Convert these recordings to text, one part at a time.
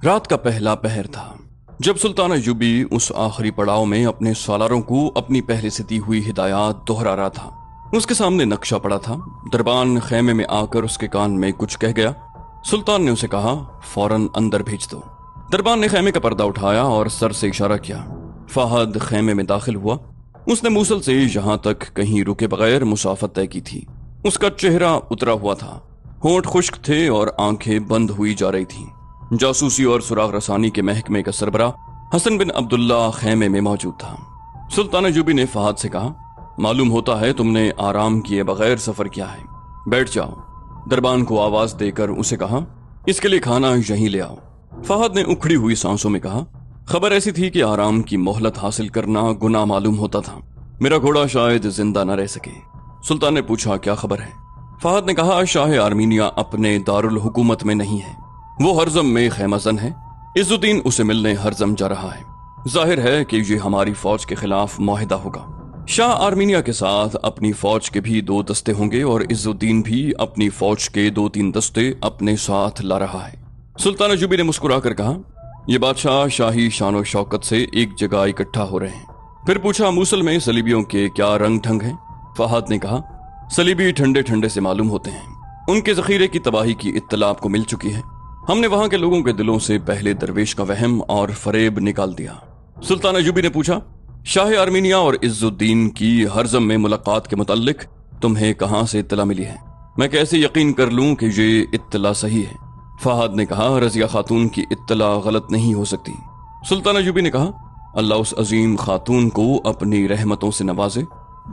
رات کا پہلا پہر تھا جب سلطان ایوبی اس آخری پڑاؤ میں اپنے سالاروں کو اپنی پہلے سے دی ہوئی ہدایات دہرا رہا تھا۔ اس کے سامنے نقشہ پڑا تھا۔ دربان خیمے میں آ کر اس کے کان میں کچھ کہہ گیا۔ سلطان نے اسے کہا فوراً اندر بھیج دو۔ دربان نے خیمے کا پردہ اٹھایا اور سر سے اشارہ کیا۔ فہد خیمے میں داخل ہوا۔ اس نے موصل سے یہاں تک کہیں رکے بغیر مسافت طے کی تھی۔ اس کا چہرہ اترا ہوا تھا، ہونٹ خشک تھے اور آنکھیں بند ہوئی جا رہی تھیں۔ جاسوسی اور سراغ رسانی کے محکمے کا سربراہ حسن بن عبداللہ خیمے میں موجود تھا۔ سلطان ایوبی نے فہد سے کہا معلوم ہوتا ہے تم نے آرام کیے بغیر سفر کیا ہے، بیٹھ جاؤ۔ دربان کو آواز دے کر اسے کہا اس کے لیے کھانا یہیں لے آؤ۔ فہد نے اکھڑی ہوئی سانسوں میں کہا خبر ایسی تھی کہ آرام کی مہلت حاصل کرنا گناہ معلوم ہوتا تھا، میرا گھوڑا شاید زندہ نہ رہ سکے۔ سلطان نے پوچھا کیا خبر ہے؟ فہد نے کہا شاہ آرمینیا اپنے دارالحکومت میں نہیں ہے، وہ ہرزم میں خیمہ زن ہے۔ عز الدین اسے ملنے ہرزم جا رہا ہے، ظاہر ہے کہ یہ ہماری فوج کے خلاف معاہدہ ہوگا۔ شاہ آرمینیا کے ساتھ اپنی فوج کے بھی 2 دستے ہوں گے اور عز الدین بھی اپنی فوج کے 2-3 دستے اپنے ساتھ لا رہا ہے۔ سلطان ایوبی نے مسکرا کر کہا یہ بادشاہ شاہی شان و شوکت سے ایک جگہ اکٹھا ہو رہے ہیں۔ پھر پوچھا موصل میں صلیبیوں کے کیا رنگ ڈھنگ ہیں؟ فہد نے کہا صلیبی ٹھنڈے ٹھنڈے سے معلوم ہوتے ہیں، ان کے ذخیرے کی تباہی کی اطلاع آپ کو مل چکی ہے، ہم نے وہاں کے لوگوں کے دلوں سے پہلے درویش کا وہم اور فریب نکال دیا۔ سلطان ایوبی نے پوچھا شاہ آرمینیا اور عز الدین کی ہرزم میں ملاقات کے متعلق تمہیں کہاں سے اطلاع ملی ہے؟ میں کیسے یقین کر لوں کہ یہ اطلاع صحیح ہے؟ فہد نے کہا رضیہ خاتون کی اطلاع غلط نہیں ہو سکتی۔ سلطان ایوبی نے کہا اللہ اس عظیم خاتون کو اپنی رحمتوں سے نوازے۔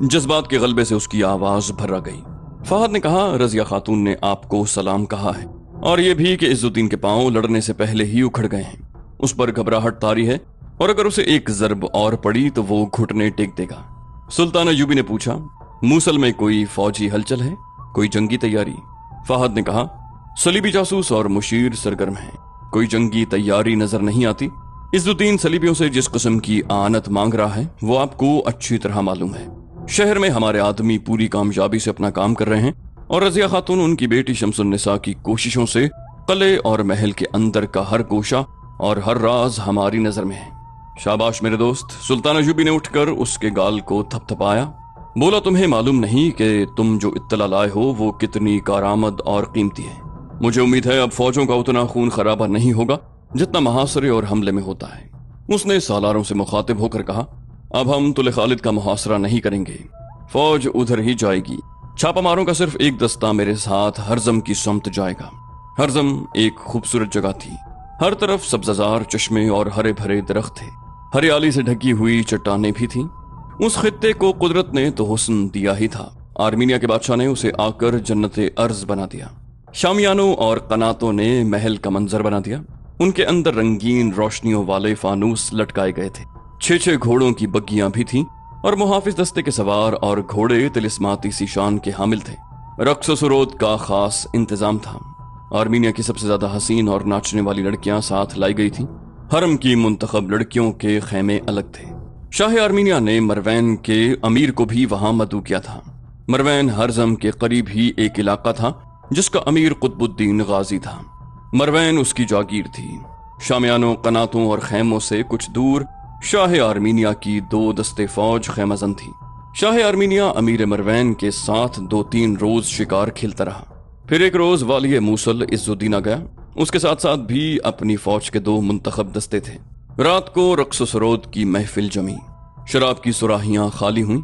جذبات کے غلبے سے اس کی آواز بھر گئی۔ فہد نے کہا رضیہ خاتون نے آپ کو سلام کہا ہے اور یہ بھی کہ عز الدین کے پاؤں لڑنے سے پہلے ہی اکھڑ گئے ہیں، اس پر گھبراہٹ طاری ہے اور اگر اسے ایک ضرب اور پڑی تو وہ گھٹنے ٹیک دے گا۔ سلطان ایوبی نے پوچھا موصل میں کوئی فوجی ہلچل ہے، کوئی جنگی تیاری؟ فہد نے کہا صلیبی جاسوس اور مشیر سرگرم ہیں، کوئی جنگی تیاری نظر نہیں آتی۔ عز الدین صلیبیوں سے جس قسم کی اعانت مانگ رہا ہے وہ آپ کو اچھی طرح معلوم ہے۔ شہر میں ہمارے آدمی پوری کامیابی سے اپنا کام کر رہے ہیں اور رضیہ خاتون ان کی بیٹی شمس النساء کی کوششوں سے قلعے اور محل کے اندر کا ہر گوشہ اور ہر راز ہماری نظر میں ہے۔ شاباش میرے دوست۔ سلطان ایوبی نے اٹھ کر اس کے گال کو تھپ تھپایا، بولا تمہیں معلوم نہیں کہ تم جو اطلاع لائے ہو وہ کتنی کارآمد اور قیمتی ہے۔ مجھے امید ہے اب فوجوں کا اتنا خون خرابہ نہیں ہوگا جتنا محاصرے اور حملے میں ہوتا ہے۔ اس نے سالاروں سے مخاطب ہو کر کہا اب ہم تل خالد کا محاصرہ نہیں کریں گے، فوج ادھر ہی جائے گی۔ چھاپا ماروں کا صرف ایک دستہ میرے ساتھ ہرزم کی سمت جائے گا۔ ہرزم ایک خوبصورت جگہ تھی، ہر طرف سبززار چشمے اور ہرے بھرے درخت تھے، ہریالی سے ڈھکی ہوئی چٹانیں بھی تھیں۔ اس خطے کو قدرت نے تو حسن دیا ہی تھا، آرمینیا کے بادشاہ نے اسے آ کر جنت ارض بنا دیا۔ شامیانوں اور قناتوں نے محل کا منظر بنا دیا، ان کے اندر رنگین روشنیوں والے فانوس لٹکائے گئے تھے، 6 گھوڑوں کی بگیاں بھی تھیں اور محافظ دستے کے سوار اور گھوڑے طلسماتی سی شان کے حامل تھے۔ رقص و سرود کا خاص انتظام تھا۔ آرمینیا کی سب سے زیادہ حسین اور ناچنے والی لڑکیاں ساتھ لائی گئی تھیں۔ حرم کی منتخب لڑکیوں کے خیمے الگ تھے۔ شاہ آرمینیا نے مروین کے امیر کو بھی وہاں مدعو کیا تھا۔ مروین ہرزم کے قریب ہی ایک علاقہ تھا جس کا امیر قطب الدین غازی تھا۔ مروین اس کی جاگیر تھی۔ شامیانوں، قناتوں اور خیموں سے کچھ دور شاہ آرمینیا کی 2 دستے فوج خیمہ زن تھی۔ شاہ آرمینیا امیر مروین کے ساتھ 2-3 روز شکار کھیلتا رہا۔ پھر ایک روز والی موصل عز الدین آ گیا، اس کے ساتھ ساتھ بھی اپنی فوج کے 2 منتخب دستے تھے۔ رات کو رقص و سرود کی محفل جمی، شراب کی سراہیاں خالی ہوئیں۔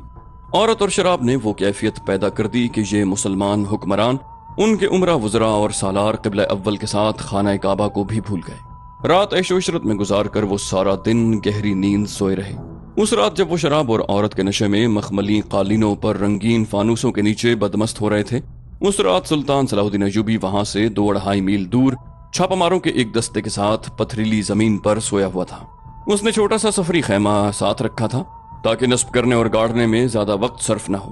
عورت اور شراب نے وہ کیفیت پیدا کر دی کہ یہ مسلمان حکمران ان کے عمرہ وزراء اور سالار قبلہ اول کے ساتھ خانہ کعبہ کو بھی بھول گئے۔ رات عیش و عشرت میں گزار کر وہ سارا دن گہری نیند سوئے رہے۔ اس رات جب وہ شراب اور عورت کے نشے میں مخملی قالینوں پر رنگین فانوسوں کے نیچے بدمست ہو رہے تھے، اس رات سلطان صلاح الدین ایوبی وہاں سے 2-2.5 میل دور چھاپا ماروں کے ایک دستے کے ساتھ پتھریلی زمین پر سویا ہوا تھا۔ اس نے چھوٹا سا سفری خیمہ ساتھ رکھا تھا تاکہ نصب کرنے اور گاڑنے میں زیادہ وقت صرف نہ ہو۔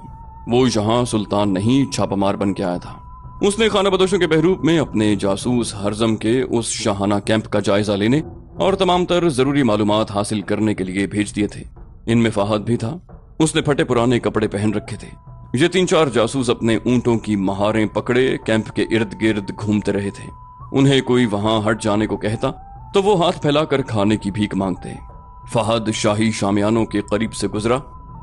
وہ یہاں سلطان نہیں چھاپا مار بن کے آیا تھا۔ اس نے خانہ بدوشوں کے بحروب میں اپنے جاسوس ہرزم کے اس شاہانہ کیمپ کا جائزہ لینے اور تمام تر ضروری معلومات حاصل کرنے کے لیے بھیج دیے تھے۔ ان میں فہد بھی تھا۔ اس نے پھٹے پرانے کپڑے پہن رکھے تھے۔ یہ 3-4 جاسوس اپنے اونٹوں کی مہاریں پکڑے کیمپ کے ارد گرد گھومتے رہے تھے۔ انہیں کوئی وہاں ہٹ جانے کو کہتا तो वो हाथ फैलाकर खाने की भीख मांगते। फहद शाही शामियानों के करीब से गुजरा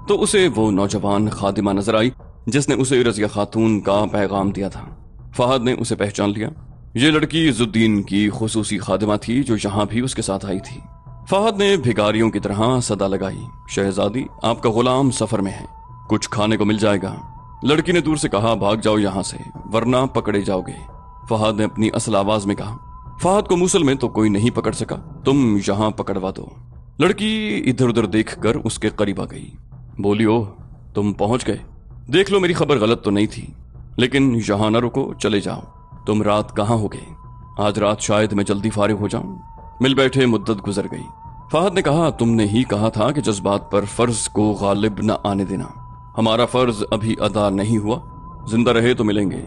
तो उसे वो नौजवान खादिमा नजर आई जिसने उसे रजिया खातून का पैगाम दिया था। फहद ने उसे पहचान लिया। ये लड़की इज्जुद्दीन की खुसूसी खादिमा थी जो यहाँ भी उसके साथ आई थी। फहद ने भिखारियों की तरह सदा लगाई, शहजादी आपका गुलाम सफर में है, कुछ खाने को मिल जाएगा। लड़की ने दूर से कहा, भाग जाओ यहाँ से वरना पकड़े जाओगे। फहद ने अपनी असल आवाज में कहा। फहद को मूसल में तो कोई नहीं पकड़ सका, तुम यहाँ पकड़वा दो। लड़की इधर उधर देखकर उसके करीब आ गई, बोली, ओह तुम पहुंच गए, देख लो मेरी खबर गलत तो नहीं थी, लेकिन यहाँ न रुको, चले जाओ। तुम रात कहाँ हो गए? आज रात शायद मैं जल्दी फारिग हो जाऊं। मिल बैठे मुद्दत गुजर गई। फहद ने कहा, तुमने ही कहा था कि जज्बात पर फर्ज को गालिब न आने देना। हमारा फर्ज अभी अदा नहीं हुआ, जिंदा रहे तो मिलेंगे।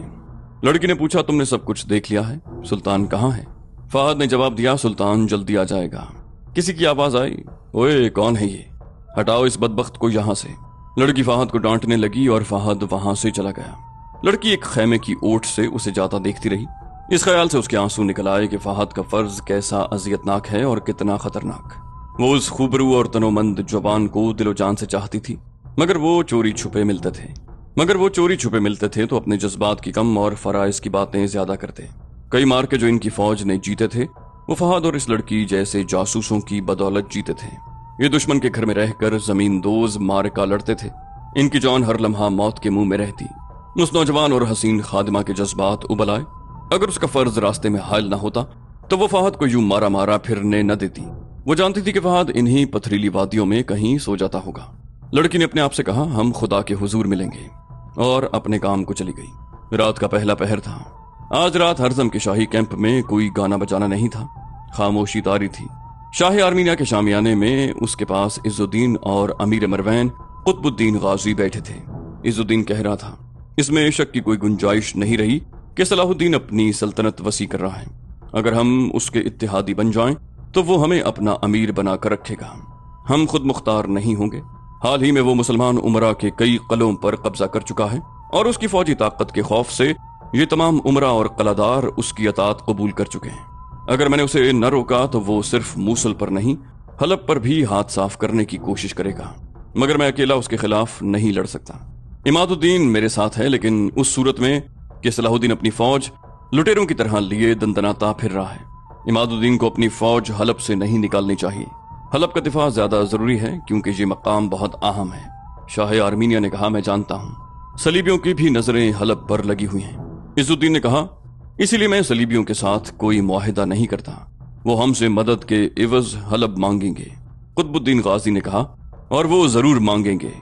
लड़की ने पूछा, तुमने सब कुछ देख लिया है? सुल्तान कहाँ है? फहद ने जवाब दिया, सुल्तान जल्दी आ जाएगा। किसी की आवाज आई, ओए कौन है ये, हटाओ इस बदबख्त को यहाँ से। लड़की फहद को डांटने लगी और फहद वहां से चला गया। लड़की एक खैमे की ओट से उसे जाता देखती रही। इस ख्याल से उसके आंसू निकल आए कि फहद का फर्ज कैसा अजियतनाक है और कितना खतरनाक। वो उस खूबरू और तनोमंद जवान को दिलो जान से चाहती थी, मगर वो चोरी छुपे मिलते थे तो अपने जज्बात की कम और फराइज की बातें ज्यादा करते। कई मार्के जो इनकी फौज ने जीते थे वो फहद और इस लड़की जैसे जासूसों की बदौलत जीते थे। ये दुश्मन के घर में रहकर जमीन दोज मार्का लड़ते थे। इनकी जान हर लम्हा मौत के मुंह में रहती। उस नौजवान और हसीन खादिमा के जज्बात उबल आए। अगर उसका फर्ज रास्ते में हायल न होता तो वो फहद को यूं मारा मारा फिरने न देती। वो जानती थी कि फहद इन्हीं पथरीली वादियों में कहीं सो जाता होगा। लड़की ने अपने आप से कहा, हम खुदा के हुजूर मिलेंगे, और अपने काम को चली गई। रात का पहला पहर था। आज रात हरजम के शाही कैंप में कोई गाना बजाना नहीं था, खामोशी तारी थी। शाही आर्मीनिया के शामियाने में उसके पास इज्जुद्दीन और अमीर मरवैन कुतुबुद्दीन गाजी बैठे थे। इज्जुद्दीन कह रहा था, इसमें शक की कोई गुंजाइश नहीं रही कि सलाहुद्दीन अपनी सल्तनत वसी कर रहा है। अगर हम उसके इत्तेहादी बन जाएं तो वो हमें अपना अमीर बनाकर रखेगा। हम खुद मुख्तार नहीं होंगे। हाल ही में वो मुसलमान उमरा के कई कलों पर कब्जा कर चुका है और उसकी फौजी ताकत के खौफ से ये तमाम उमरा और कलादार उसकी अतात कबूल कर चुके हैं। अगर मैंने उसे न रोका तो वो सिर्फ मूसल पर नहीं, हलब पर भी हाथ साफ करने की कोशिश करेगा, मगर मैं अकेला उसके खिलाफ नहीं लड़ सकता। इमादुद्दीन मेरे साथ है, लेकिन उस सूरत में कि सलाहुद्दीन अपनी फौज लुटेरों की तरह लिए दंदनाता फिर रहा है। इमादुद्दीन को अपनी फौज हलब से नहीं निकालनी चाहिए। हलब का दिफा ज्यादा जरूरी है क्योंकि ये मकाम बहुत अहम है। शाह आर्मीनिया ने कहा, मैं जानता हूँ, सलीबियों की भी नजरें हलब पर लगी हुई हैं। इज्जुद्दीन ने कहा, इसीलिए मैं सलीबियों के साथ कोई मुआहिदा नहीं करता। वो हमसे मदद के इवज हलब मांगेंगे। कुतुबुद्दीन गाजी ने कहा, और वो जरूर मांगेंगे।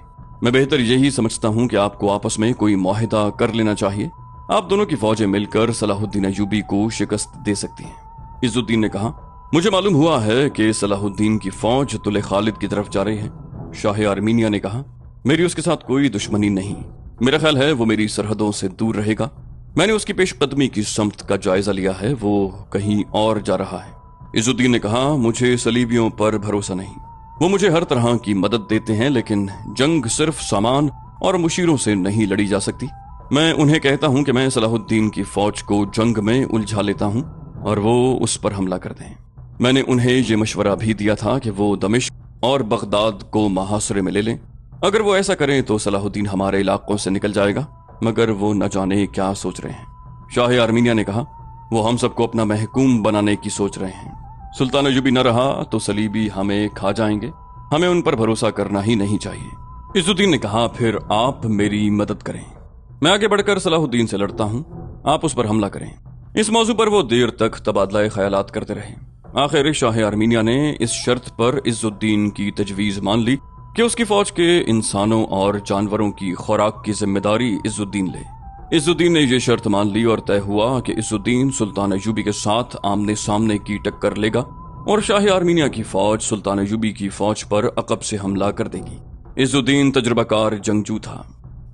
मैं बेहतर यही समझता हूँ कि आपको आपस में कोई मुआहिदा कर लेना चाहिए। आप दोनों की फौजें मिलकर सलाहुद्दीन अयूबी को शिकस्त दे सकती हैं। इज्जुद्दीन ने कहा, मुझे मालूम हुआ है कि सलाहुद्दीन की फौज तुले खालिद की तरफ जा रही है। शाह आर्मीनिया ने कहा, मेरी उसके साथ कोई दुश्मनी नहीं। मेरा ख्याल है वो मेरी सरहदों से दूर रहेगा। मैंने उसकी पेशकदमी की समत का जायजा लिया है, वो कहीं और जा रहा है। इज्जुद्दीन ने कहा, मुझे सलीबियों पर भरोसा नहीं। वो मुझे हर तरह की मदद देते हैं, लेकिन जंग सिर्फ सामान और मुशीरों से नहीं लड़ी जा सकती। मैं उन्हें कहता हूं कि मैं सलाहुद्दीन की फौज को जंग में उलझा लेता हूं और वो उस पर हमला कर दें। मैंने उन्हें ये मशवरा भी दिया था कि वो दमिश्क और बगदाद को मुहासरे में ले लें। अगर वो ऐसा करें तो सलाहुद्दीन हमारे इलाकों से निकल जाएगा, मगर वो न जाने क्या सोच रहे हैं। शाह आर्मीनिया ने कहा, वो हम सबको अपना महकूम बनाने की सोच रहे हैं। सुल्तान अयूबी न रहा तो सलीबी हमें खा जाएंगे। हमें उन पर भरोसा करना ही नहीं चाहिए। इज्जुद्दीन ने कहा, फिर आप मेरी मदद करें। मैं आगे बढ़कर सलाहुद्दीन से लड़ता हूं, आप उस पर हमला करें। इस मौजू पर वो देर तक तबादला ख्यालात करते रहे। आखिर शाह आर्मीनिया ने इस शर्त पर इज्जुद्दीन की तजवीज मान ली कि उसकी फौज के इंसानों और जानवरों की खुराक की जिम्मेदारी इज्जुद्दीन ले। इज्जुद्दीन ने यह शर्त मान ली और तय हुआ कि इज्जुद्दीन सुल्तान अयूबी के साथ आमने सामने की टक्कर लेगा और शाह आर्मीनिया की फौज सुल्तान अयूबी की फौज पर अकब से हमला कर देगी। इज्जुद्दीन तजुर्बाकार जंगजू था,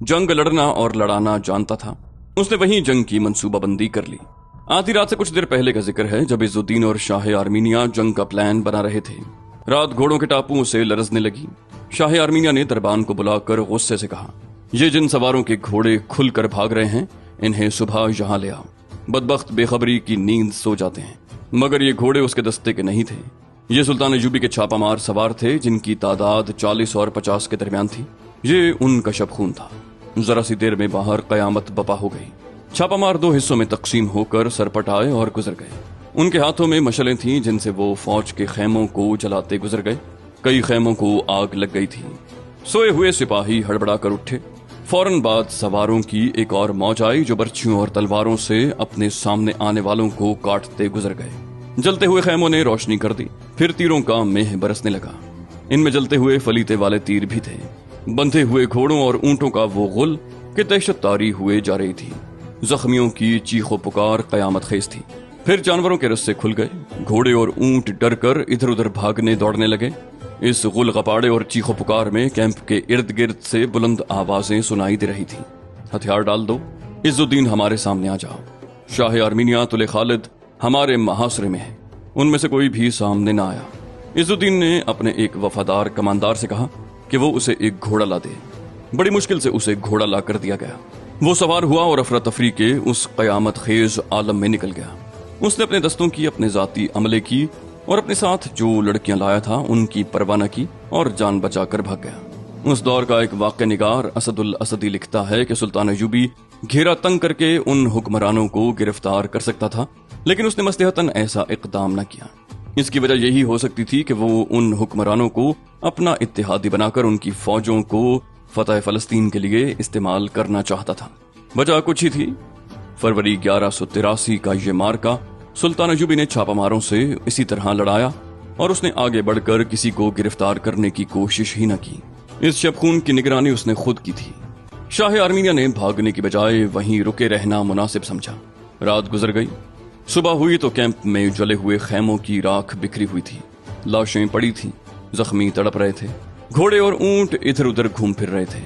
जंग लड़ना और लड़ाना जानता था। उसने वहीं जंग की मंसूबाबंदी कर ली। आधी रात से कुछ देर पहले का जिक्र है जब इज्जुद्दीन और शाह आर्मीनिया जंग का प्लान बना रहे थे। रात घोड़ों के टापुओं से लरजने लगी। शाह आर्मीनिया ने दरबान को बुलाकर गुस्से से कहा, ये जिन सवारों के घोड़े खुलकर भाग रहे हैं, इन्हें सुबह यहाँ ले आओ। बदबख्त बेखबरी की नींद सो जाते हैं। मगर ये घोड़े उसके दस्ते के नहीं थे। ये सुल्तान अय्यूबी के छापामार सवार थे जिनकी तादाद 40 और 50 के दरमियान थी। ये उनका शबखून था। जरा सी देर में बाहर कयामत बपा हो गई। छापामार 2 हिस्सों में तकसीम होकर सरपट आए और गुजर गए। उनके हाथों में मशलें थीं जिनसे वो फौज के खेमों को जलाते गुजर गए। कई खेमों को आग लग गई थी। सोए हुए सिपाही हड़बड़ा कर उठे। फौरन बाद सवारों की एक और मौज आई जो बर्छियों और तलवारों से अपने सामने आने वालों को काटते गुजर गए। जलते हुए खेमों ने रोशनी कर दी। फिर तीरों का मेह बरसने लगा। इनमें जलते हुए फलीते वाले तीर भी थे। बंधे हुए घोड़ों और ऊंटों का वो गुल कि दहशत तारी हुए जा रही थी। जख्मियों की चीखों पुकार कयामत खेज थी। फिर जानवरों के रस्से खुल गए। घोड़े और ऊंट डर कर इधर उधर भागने दौड़ने लगे। इस गुल गपाड़े और चीखों पुकार में कैंप के इर्द गिर्द से बुलंद आवाजें सुनाई दे रही थी। हथियार डाल दो, इज्जुद्दीन हमारे सामने आ जाओ। शाह आर्मीनिया तुले खालिद हमारे महासरे में है। उनमें से कोई भी सामने न आया। इज्जुद्दीन ने अपने एक वफादार कमांदार से कहा कि वो उसे एक घोड़ा ला दे। बड़ी मुश्किल से उसे घोड़ा ला कर दिया गया। वो सवार हुआ और अफरा तफरी के उस कयामत खेज आलम में निकल गया। उसने अपने दस्तों की अपने जाती अमले की और अपने साथ जो लड़कियां लाया था उनकी परवाह न की और जान बचा कर भाग गया। उस दौर का एक वाक़या निगार असदुल असदी लिखता है कि सुल्तान अय्यूबी घेरा तंग करके उन हुक्मरानों को गिरफ्तार कर सकता था, लेकिन उसने मसलहतन ऐसा इक़दाम न किया। इसकी वजह यही हो सकती थी कि वो उन हुक्मरानों को अपना इत्तेहादी बनाकर उनकी फौजों को फतह फलस्तीन के लिए इस्तेमाल करना चाहता था। वजह कुछ ही थी। फरवरी 1183 का ये मार्का सुल्तान अय्यूबी ने छापामारों से इसी तरह लड़ाया और उसने आगे बढ़कर किसी को गिरफ्तार करने की कोशिश ही न की। इस शबखून की निगरानी उसने खुद की थी। शाह आर्मीनिया ने भागने की बजाय वहीं रुके रहना मुनासिब समझा। रात गुजर गई। सुबह हुई तो कैंप में जले हुए खेमों की राख बिखरी हुई थी। लाशें पड़ी थीं। जख्मी तड़प रहे थे। घोड़े और ऊंट इधर उधर घूम फिर रहे थे।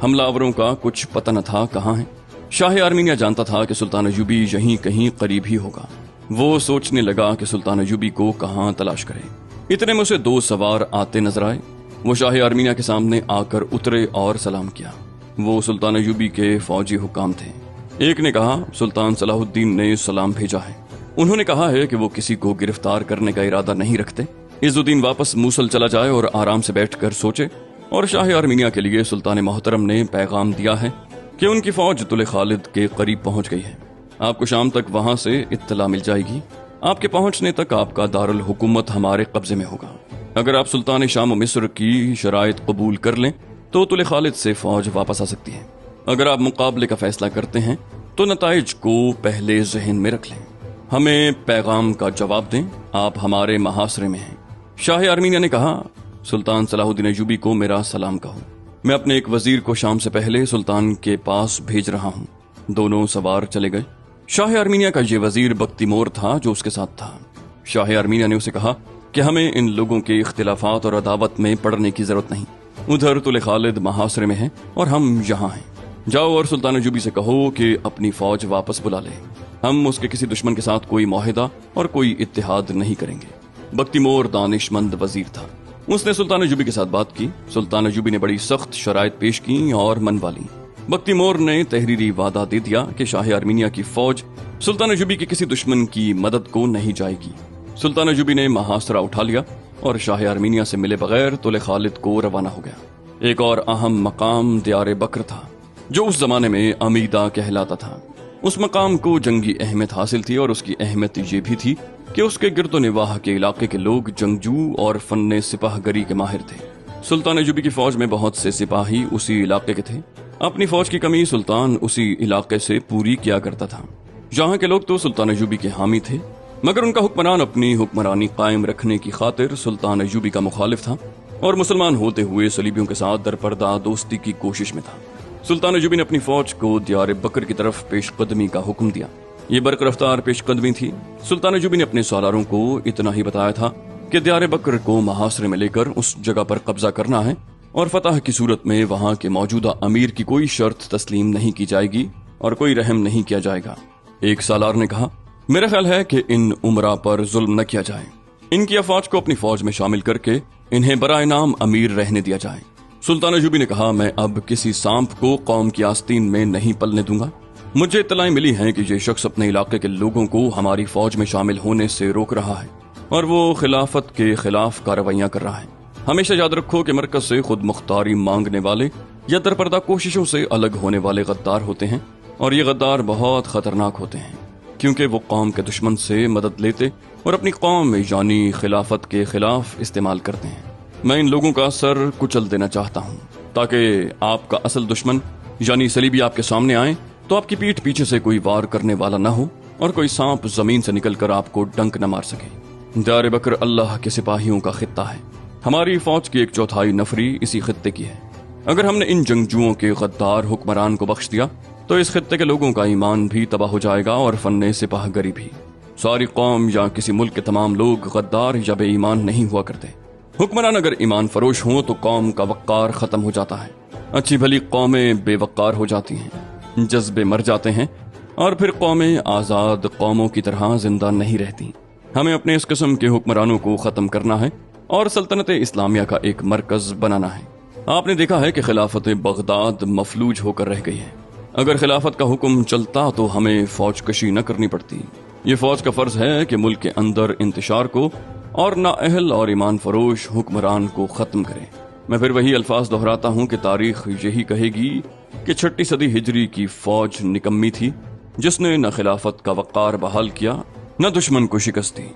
हमलावरों का कुछ पता न था कहाँ है। शाह आर्मीनिया जानता था कि सुल्तान अय्यूबी यहीं कहीं करीब ही होगा। वो सोचने लगा कि सुल्तान अय्यूबी को कहाँ तलाश करे। इतने में उसे 2 सवार आते नजर आए। वो शाह आर्मीनिया के सामने आकर उतरे और सलाम किया। वो सुल्तान अय्यूबी के फौजी हुक्काम थे। एक ने कहा, सुल्तान सलाहुद्दीन ने सलाम भेजा है। उन्होंने कहा है कि वो किसी को गिरफ्तार करने का इरादा नहीं रखते। इज्जुद्दीन वापस मूसल चला जाए और आराम से बैठकर सोचे। और शाह आर्मीनिया के लिए सुल्तान मोहतरम ने पैगाम दिया है कि उनकी फौज तुले खालिद के करीब पहुंच गई है। आपको शाम तक वहां से इत्तला मिल जाएगी। आपके पहुंचने तक आपका दारुल हुकूमत हमारे कब्जे में होगा। अगर आप सुल्तान शाम और मिस्र की शराइत कबूल कर लें तो तुले खालिद से फौज वापस आ सकती है। अगर आप मुकाबले का फैसला करते हैं तो नताइज को पहले जहन में रख लें। हमें पैगाम का जवाब दें। आप हमारे महासरे में हैं। शाह आर्मीनिया ने कहा, सुल्तान सलाहुद्दीन अय्यूबी को मेरा सलाम कहो। मैं अपने एक वजीर को शाम से पहले सुल्तान के पास भेज रहा हूँ। दोनों सवार चले गए। शाह आर्मीनिया का ये वजीर बख्तिमोर था जो उसके साथ था। शाह आर्मीनिया ने उसे कहा कि हमें इन लोगों के इख्तिलाफात और अदावत में पड़ने की जरूरत नहीं। उधर तुले खालिद महासरे में है और हम यहाँ हैं। जाओ और सुल्तान अय्यूबी से कहो कि अपनी फौज वापस बुला ले। हम उसके किसी दुश्मन के साथ कोई मुआहिदा और कोई इत्तेहाद नहीं करेंगे। बख्तिमोर दानिशमंद वजीर था। उसने सुल्तान अय्यूबी के साथ बात की। सुल्तान अय्यूबी ने बड़ी सख्त शराइत पेश की और मनवा ली। बख्तिमोर ने तहरीरी वादा दे दिया कि शाह आर्मीनिया की फौज सुल्तान अय्यूबी के किसी दुश्मन की मदद को नहीं जाएगी। सुल्तान अय्यूबी ने महासरा उठा लिया और शाह आर्मीनिया से मिले बगैर तुले खालिद को रवाना हो गया। एक और अहम मकाम दियार बकर था जो उस जमाने में अमीदा कहलाता था। उस मकाम को जंगी अहमियत हासिल थी और उसकी अहमियत ये भी थी कि उसके गिरदो निवाह के इलाके के लोग जंगजू और फन्ने सिपाहगरी के माहिर थे। सुल्तान अय्यूबी की फौज में बहुत से सिपाही उसी इलाके के थे। अपनी फौज की कमी सुल्तान उसी इलाके से पूरी किया करता था। यहाँ के लोग तो सुल्तान अय्यूबी के हामी थे, मगर उनका हुक्मरान अपनी हुक्मरानी कायम रखने की खातिर सुल्तान अय्यूबी का मुखालिफ था और मुसलमान होते हुए सलीबियों के साथ दरपर्दा दोस्ती की कोशिश में था। सुल्तान अय्यूबी ने अपनी फौज को दियार बकर की तरफ पेशकदमी का हुक्म दिया। ये बरक रफ्तार पेशकदमी थी। सुल्तान अय्यूबी ने अपने सालारों को इतना ही बताया था कि दियार बकर को महासरे में लेकर उस जगह पर कब्जा करना है और फतह की सूरत में वहां के मौजूदा अमीर की कोई शर्त तस्लीम नहीं की जाएगी और कोई रहम नहीं किया जाएगा। एक सालार ने कहा, मेरा ख्याल है कि इन उमरा पर जुल्म न किया जाए। इनकी अफवाज को अपनी फौज में शामिल करके इन्हें बराए नाम अमीर रहने दिया जाए। सुल्तान अय्यूबी ने कहा, मैं अब किसी सांप को कौम की आस्तीन में नहीं पलने दूंगा। مجھے اطلاعیں ملی ہیں کہ یہ شخص اپنے علاقے کے لوگوں کو ہماری فوج میں شامل ہونے سے روک رہا ہے اور وہ خلافت کے خلاف کارروائیاں کر رہا ہے۔ ہمیشہ یاد رکھو کہ مرکز سے خود مختاری مانگنے والے یا درپردہ کوششوں سے الگ ہونے والے غدار ہوتے ہیں، اور یہ غدار بہت خطرناک ہوتے ہیں کیونکہ وہ قوم کے دشمن سے مدد لیتے اور اپنی قوم یعنی خلافت کے خلاف استعمال کرتے ہیں۔ میں ان لوگوں کا سر کچل دینا چاہتا ہوں تاکہ آپ کا اصل دشمن یعنی صلیبی آپ کے سامنے آئے تو آپ کی پیٹھ پیچھے سے کوئی وار کرنے والا نہ ہو اور کوئی سانپ زمین سے نکل کر آپ کو ڈنک نہ مار سکے۔ دار بکر اللہ کے سپاہیوں کا خطہ ہے۔ ہماری فوج کی 1/4 نفری اسی خطے کی ہے۔ اگر ہم نے ان جنگجوؤں کے غدار حکمران کو بخش دیا تو اس خطے کے لوگوں کا ایمان بھی تباہ ہو جائے گا اور فن سپاہ گری بھی۔ ساری قوم یا کسی ملک کے تمام لوگ غدار یا بے ایمان نہیں ہوا کرتے۔ حکمران اگر ایمان فروش ہوں تو قوم کا وقار ختم ہو جاتا ہے، اچھی بھلی قومیں بے وقار ہو جاتی ہیں، جذبے مر جاتے ہیں اور پھر قومیں آزاد قوموں کی طرح زندہ نہیں رہتی۔ ہمیں اپنے اس قسم کے حکمرانوں کو ختم کرنا ہے اور سلطنت اسلامیہ کا ایک مرکز بنانا ہے۔ آپ نے دیکھا ہے کہ خلافت بغداد مفلوج ہو کر رہ گئی ہے۔ اگر خلافت کا حکم چلتا تو ہمیں فوج کشی نہ کرنی پڑتی۔ یہ فوج کا فرض ہے کہ ملک کے اندر انتشار کو اور نااہل اور ایمان فروش حکمران کو ختم کرے۔ میں پھر وہی الفاظ دہراتا ہوں کہ تاریخ یہی کہے گی کہ 6 صدی ہجری کی فوج نکمی تھی جس نے نہ خلافت کا وقار بحال کیا نہ دشمن کو شکست دی۔